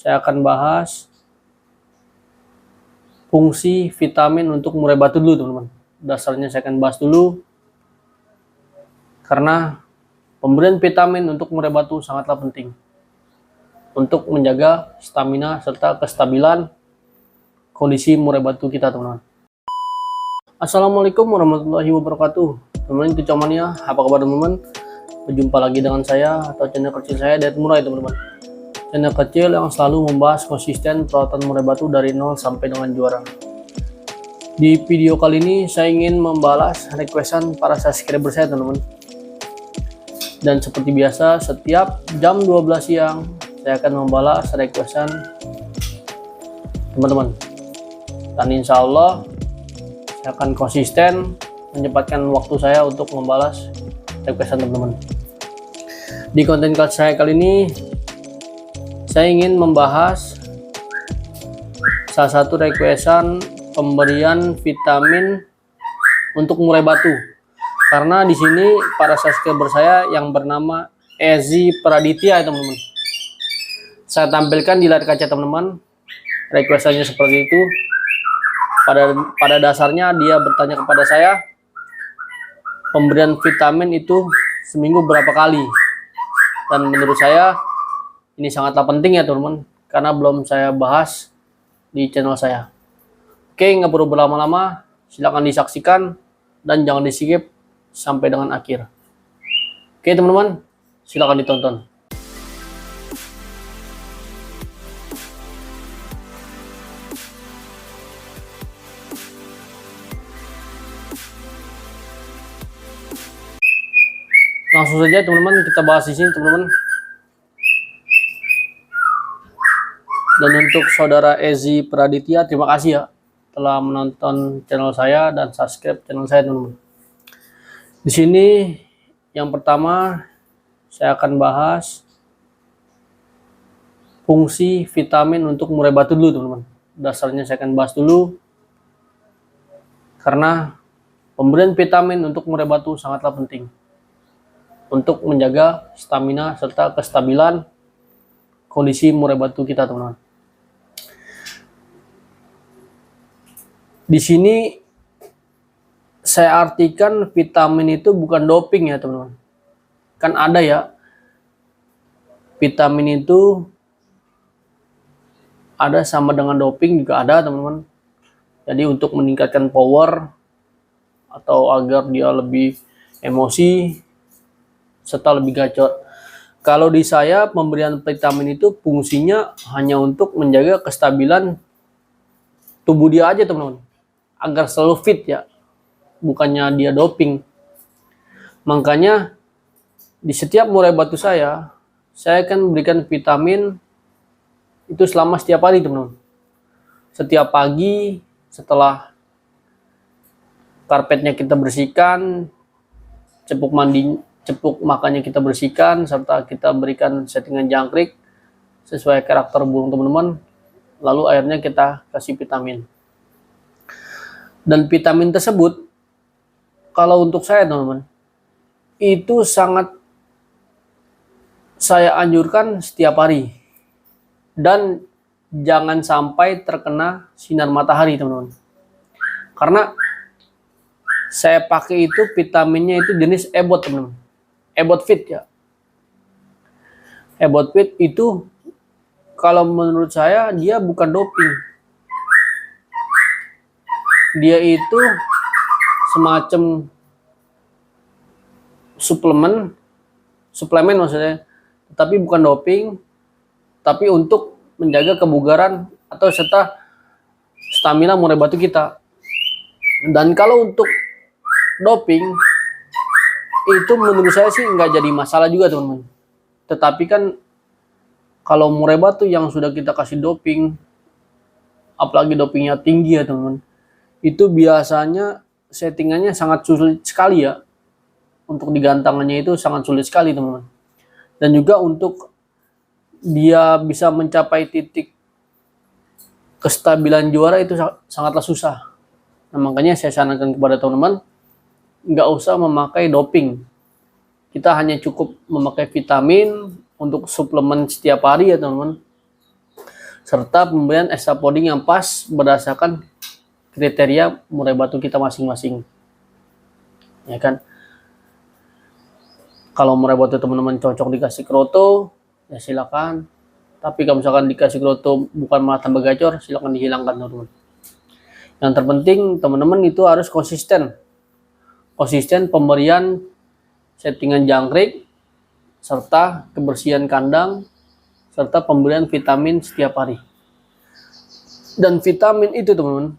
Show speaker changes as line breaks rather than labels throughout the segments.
saya akan bahas fungsi vitamin untuk murai batu dulu teman-teman. Dasarnya saya akan bahas dulu, karena pemberian vitamin untuk murai batu sangatlah penting untuk menjaga stamina serta kestabilan kondisi murai batu kita teman-teman. Assalamualaikum warahmatullahi wabarakatuh. Teman-teman, itu Comania, apa kabar teman-teman? Berjumpa lagi dengan saya atau channel kecil saya, Diet Murai teman-teman. Channel kecil yang selalu membahas konsisten perawatan murai batu dari nol sampai dengan juara. Di video kali ini saya ingin membalas requestan para subscriber saya teman-teman. Dan seperti biasa setiap jam 12 siang saya akan membalas requestan teman-teman. Dan insya Allah saya akan konsisten menyempatkan waktu saya untuk membalas requestan teman-teman. Di konten saya kali ini saya ingin membahas salah satu requestan pemberian vitamin untuk murai batu. Karena di sini para subscriber saya yang bernama Ezi Praditya teman-teman. Saya tampilkan di layar kaca teman-teman. Requestannya seperti itu. Pada dasarnya dia bertanya kepada saya, pemberian vitamin itu seminggu berapa kali? Dan menurut saya ini sangatlah penting ya teman-teman, karena belum saya bahas di channel saya. Oke, nggak perlu berlama-lama, silahkan disaksikan dan jangan di-skip sampai dengan akhir. Oke teman-teman, silahkan ditonton. Langsung saja teman-teman kita bahas di sini teman-teman. Dan untuk saudara Ezi Praditya, terima kasih ya telah menonton channel saya dan subscribe channel saya teman-teman. Di sini yang pertama saya akan bahas fungsi vitamin untuk murai batu dulu teman-teman. Dasarnya saya akan bahas dulu, karena pemberian vitamin untuk murai batu sangatlah penting untuk menjaga stamina serta kestabilan kondisi murai batu kita teman-teman. Di sini saya artikan vitamin itu bukan doping ya teman-teman. Kan ada ya, vitamin itu ada sama dengan doping juga ada teman-teman. Jadi untuk meningkatkan power atau agar dia lebih emosi serta lebih gacor. Kalau di saya pemberian vitamin itu fungsinya hanya untuk menjaga kestabilan tubuh dia aja teman-teman, agar selalu fit ya, bukannya dia doping. Makanya di setiap murai batu saya akan berikan vitamin itu selama setiap hari teman-teman. Setiap pagi setelah karpetnya kita bersihkan, cepuk makannya kita bersihkan, serta kita berikan settingan jangkrik sesuai karakter burung teman-teman. Lalu akhirnya kita kasih vitamin. Dan vitamin tersebut, kalau untuk saya teman-teman, itu sangat saya anjurkan setiap hari. Dan jangan sampai terkena sinar matahari teman-teman. Karena saya pakai itu vitaminnya itu jenis EBOT teman-teman. EBOT Fit ya. EBOT Fit itu kalau menurut saya dia bukan doping. Dia itu semacam suplemen maksudnya, tapi bukan doping, tapi untuk menjaga kebugaran atau serta stamina murai batu kita. Dan kalau untuk doping itu menurut saya sih nggak jadi masalah juga teman-teman. Tetapi kan kalau murai batu yang sudah kita kasih doping, apalagi dopingnya tinggi ya teman-teman, itu biasanya settingannya sangat sulit sekali ya. Untuk digantangannya itu sangat sulit sekali teman-teman. Dan juga untuk dia bisa mencapai titik kestabilan juara itu sangatlah susah. Nah, makanya saya sarankan kepada teman-teman nggak usah memakai doping. Kita hanya cukup memakai vitamin untuk suplemen setiap hari ya teman-teman. serta pemberian extra poding yang pas berdasarkan kriteria murai batu kita masing-masing, ya kan. Kalau murai batu teman-teman cocok dikasih kroto, ya silakan. Tapi kalau misalkan dikasih kroto bukan malah tambah gacor, silakan dihilangkan teman-teman. Yang terpenting teman-teman itu harus konsisten pemberian settingan jangkrik, serta kebersihan kandang, serta pemberian vitamin setiap hari. Dan vitamin itu teman-teman,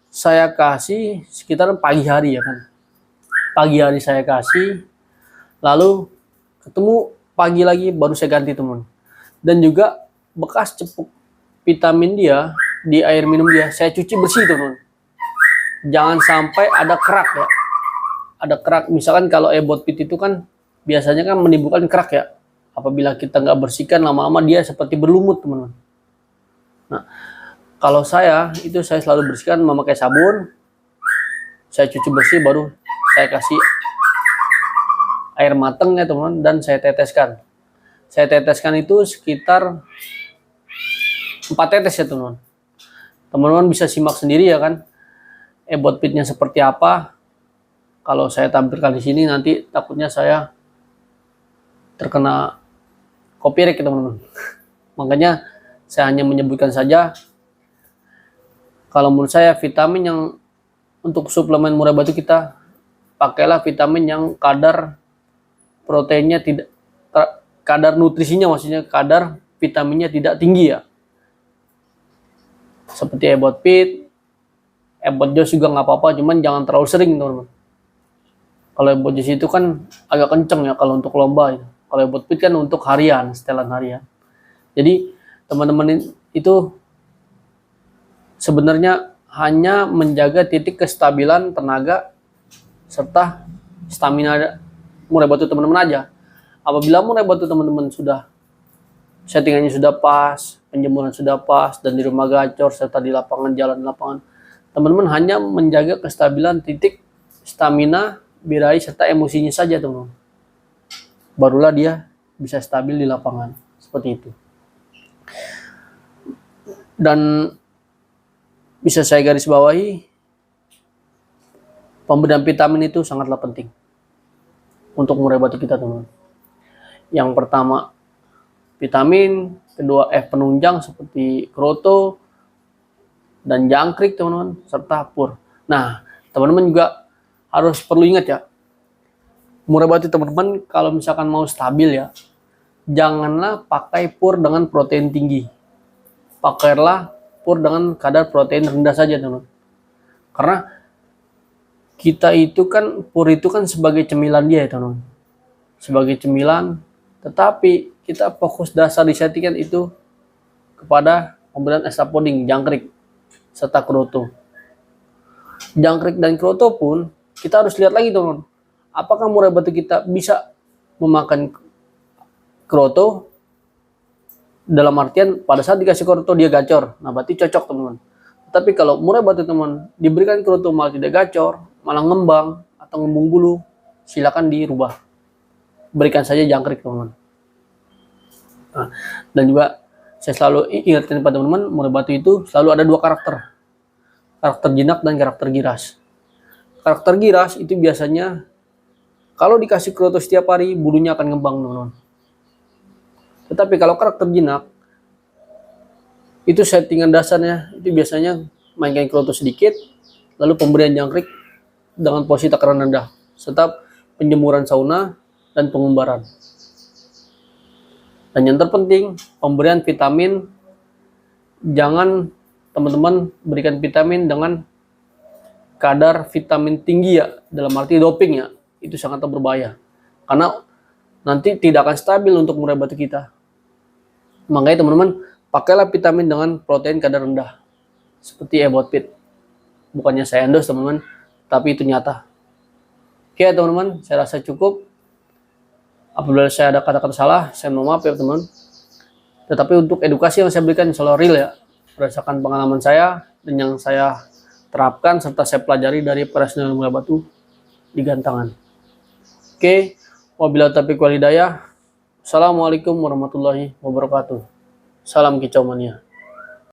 saya kasih sekitar pagi hari, ya kan. Pagi hari saya kasih, lalu ketemu pagi lagi baru saya ganti teman. Dan juga bekas cepuk vitamin dia di air minum dia saya cuci bersih teman. Jangan sampai ada kerak ya. Ada kerak, misalkan kalau ebot pit itu kan biasanya kan menimbulkan kerak ya. Apabila kita nggak bersihkan, lama-lama dia seperti berlumut teman-teman. Nah, kalau saya itu saya selalu bersihkan memakai sabun. Saya cuci bersih baru saya kasih air mateng ya teman-teman, dan saya teteskan. Saya teteskan itu sekitar 4 tetes ya teman-teman. Teman-teman bisa simak sendiri ya kan, ebot pitnya seperti apa. Kalau saya tampilkan di sini nanti takutnya saya terkena copyright ya teman-teman. Makanya saya hanya menyebutkan saja. Kalau menurut saya vitamin yang untuk suplemen murai batu kita, pakailah vitamin yang kadar proteinnya tidak, kadar nutrisinya maksudnya kadar vitaminnya tidak tinggi ya. Seperti ebot pit, ebot jos juga nggak apa-apa, cuman jangan terlalu sering teman-teman. Kalau ebot jos itu kan agak kenceng ya kalau untuk lomba ya. Kalau ebot pit kan untuk harian, setelan harian. Jadi teman-teman itu sebenarnya hanya menjaga titik kestabilan tenaga serta stamina murai batu teman-teman aja. Apabila murai batu teman-teman sudah settingannya sudah pas, penjemuran sudah pas, dan di rumah gacor serta di lapangan, jalan lapangan, teman-teman hanya menjaga kestabilan titik stamina, birahi serta emosinya saja teman-teman. Barulah dia bisa stabil di lapangan seperti itu. Dan bisa saya garis bawahi, pemberian vitamin itu sangatlah penting untuk murai batu kita teman-teman. Yang pertama vitamin, kedua penunjang seperti kroto dan jangkrik teman-teman, serta pur. Nah teman-teman juga harus perlu ingat ya, murai batu teman-teman kalau misalkan mau stabil ya, janganlah pakai pur dengan protein tinggi. Pakailah pur dengan kadar protein rendah saja teman-teman. Karena kita itu kan, pur itu kan sebagai cemilan dia ya teman-teman. Sebagai cemilan, tetapi kita fokus dasar di settingan itu kepada pemberian extra poding, jangkrik, serta kroto. Jangkrik dan kroto pun kita harus lihat lagi teman-teman. Apakah murai batu kita bisa memakan kroto? Dalam artian pada saat dikasih kroto dia gacor, nah berarti cocok teman-teman. Tapi kalau murai batu teman diberikan kroto malah tidak gacor, malah ngembang atau ngembung bulu, silakan dirubah. Berikan saja jangkrik teman-teman. Nah, dan juga saya selalu ingatkan kepada teman-teman, murai batu itu selalu ada dua karakter. Karakter jinak dan karakter giras. Karakter giras itu biasanya kalau dikasih kroto setiap hari, bulunya akan ngembang teman-teman. Tetapi kalau karakter jinak, itu settingan dasarnya itu biasanya mainkan kroto sedikit, lalu pemberian jangkrik dengan posisi takaran rendah, serta penjemuran sauna dan pengumbaran. Dan yang terpenting, pemberian vitamin, jangan teman-teman berikan vitamin dengan kadar vitamin tinggi ya, dalam arti doping ya, itu sangat berbahaya. Karena nanti tidak akan stabil untuk murai batu kita. Makanya teman-teman, pakailah vitamin dengan protein kadar rendah. Seperti ebot pit. Bukannya saya endorse teman-teman, tapi itu nyata. Oke teman-teman, saya rasa cukup. Apabila saya ada kata-kata salah, saya mohon maaf ya teman-teman. Tetapi untuk edukasi yang saya berikan selalu real ya, berdasarkan pengalaman saya dan yang saya terapkan serta saya pelajari dari profesional murai batu di Gantangan. Oke, wabillahi taufiq wal hidayah. Assalamualaikum warahmatullahi wabarakatuh. Salam kicau mania.